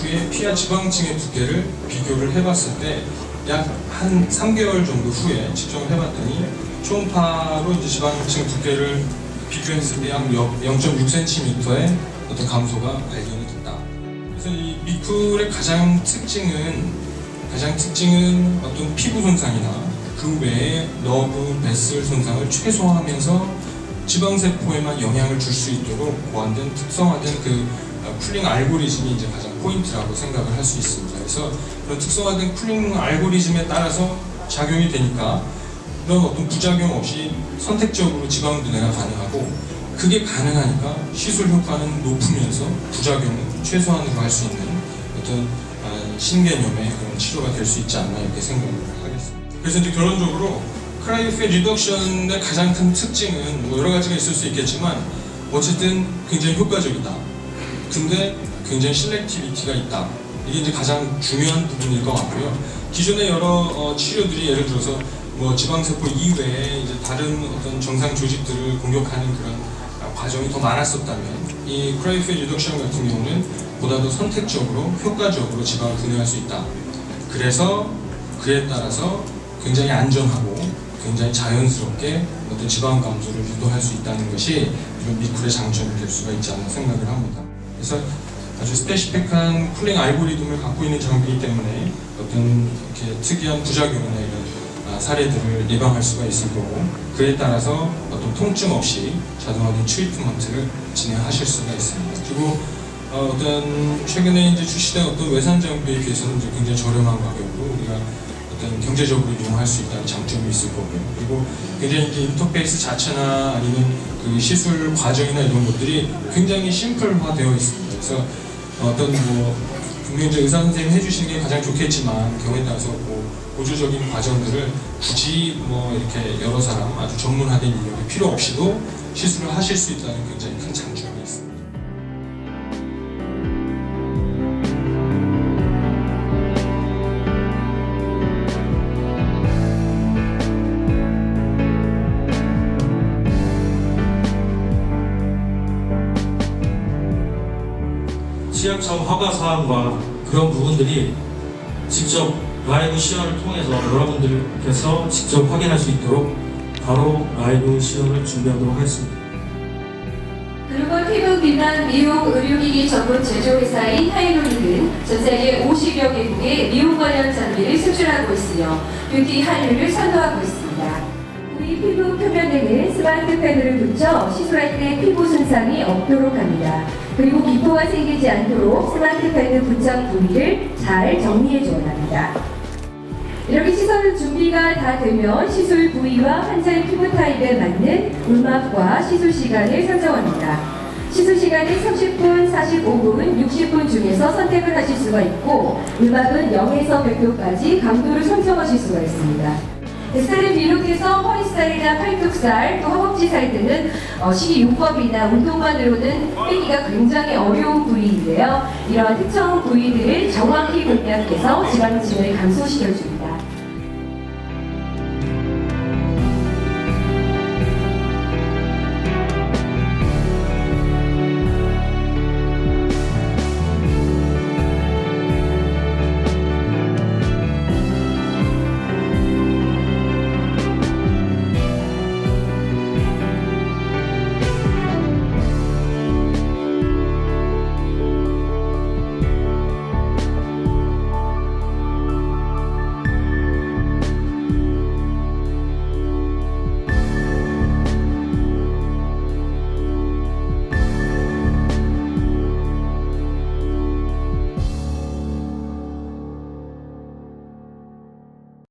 후에 피하 지방층의 두께를 비교를 해봤을 때 약 한 3개월 정도 후에 측정을 해봤더니 초음파로 이제 지방층 두께를 비교했을 때 약 0.6cm의 어떤 감소가 발견이 됐다. 그래서 이 미쿨의 가장 특징은 어떤 피부 손상이나 그 외에 너브, 베슬 손상을 최소화하면서 지방세포에만 영향을 줄 수 있도록 고안된 특성화된 그 쿨링 알고리즘이 이제 가장 포인트라고 생각을 할 수 있습니다. 그래서 그런 특성화된 쿨링 알고리즘에 따라서 작용이 되니까 그런 어떤 부작용 없이 선택적으로 지방 분해가 가능하고, 그게 가능하니까 시술 효과는 높으면서 부작용을 최소한으로 할 수 있는 어떤 신개념의 그런 치료가 될 수 있지 않나 이렇게 생각을 하겠습니다. 그래서 이제 결론적으로 크라이오팹 리덕션의 가장 큰 특징은 뭐 여러 가지가 있을 수 있겠지만 어쨌든 굉장히 효과적이다. 근데 굉장히 실렉티비티가 있다. 이게 이제 가장 중요한 부분일 것 같고요. 기존의 여러 치료들이 예를 들어서 뭐 지방세포 이외에 이제 다른 어떤 정상 조직들을 공격하는 그런 과정이 더 많았었다면 이 크라이오팹 리덕션 같은 경우는 보다 더 선택적으로 효과적으로 지방을 분해할 수 있다. 그래서 그에 따라서 굉장히 안전하고 굉장히 자연스럽게 어떤 지방 감소를 유도할 수 있다는 것이 이런 미쿨의 장점이 될 수가 있지 않나 생각을 합니다. 그래서 아주 스페시픽한 쿨링 알고리즘을 갖고 있는 장비이기 때문에 어떤 이렇게 특이한 부작용이나 이런 사례들을 예방할 수가 있을 거고, 그에 따라서 어떤 통증 없이 자동화된 트리트먼트를 진행하실 수가 있습니다. 그리고 어떤 최근에 이제 출시된 어떤 외산 장비에 비해서는 이제 굉장히 저렴한 가격으로 우리가 어떤 경제적으로 이용할 수 있다는 장점이 있을 거고요. 그리고 굉장히 이제 인터페이스 자체나 아니면 그 시술 과정이나 이런 것들이 굉장히 심플화되어 있습니다. 그래서 어떤 뭐 분명히 이제 의사 선생님이 해주시는 게 가장 좋겠지만 경우에 따라서 뭐 보조적인 과정들을 굳이 뭐 이렇게 여러 사람 아주 전문화된 인력이 필요 없이도 시술을 하실 수 있다는 굉장히 큰 장점이 있습니다. 시행착오 허가 사항과 그런 부분들이 직접 라이브 시연을 통해서 여러분들께서 직접 확인할 수 있도록 바로 라이브 시연을 준비하도록 하겠습니다. 글로벌 피부 비만 미용 의료기기 전문 제조회사인 하이로닉은 전 세계 50여 개국에 미용 관련 장비를 수출하고 있으며 뷰티 한류를 선도하고 있습니다. 우리 피부 표면에는 스마트 펜을 붙여 시술할 때 피부 손상이 없도록 합니다. 그리고 기포가 생기지 않도록 스마트 펜 부착 부위를 잘 정리해 주어납니다. 이렇게 시술 준비가 다 되면 시술 부위와 환자의 피부 타입에 맞는 울막과 시술 시간을 설정합니다. 시술 시간은 30분, 45분, 60분 중에서 선택을 하실 수가 있고, 울막은 0에서 100도까지 강도를 설정하실 수가 있습니다. 뱃살을 비롯해서 허리살이나 팔뚝살, 또 허벅지살 등은 식이요법이나 운동만으로는 빼기가 굉장히 어려운 부위인데요. 이러한 특정 부위들을 정확히 공략해서 지방층을 감소시켜줍니다.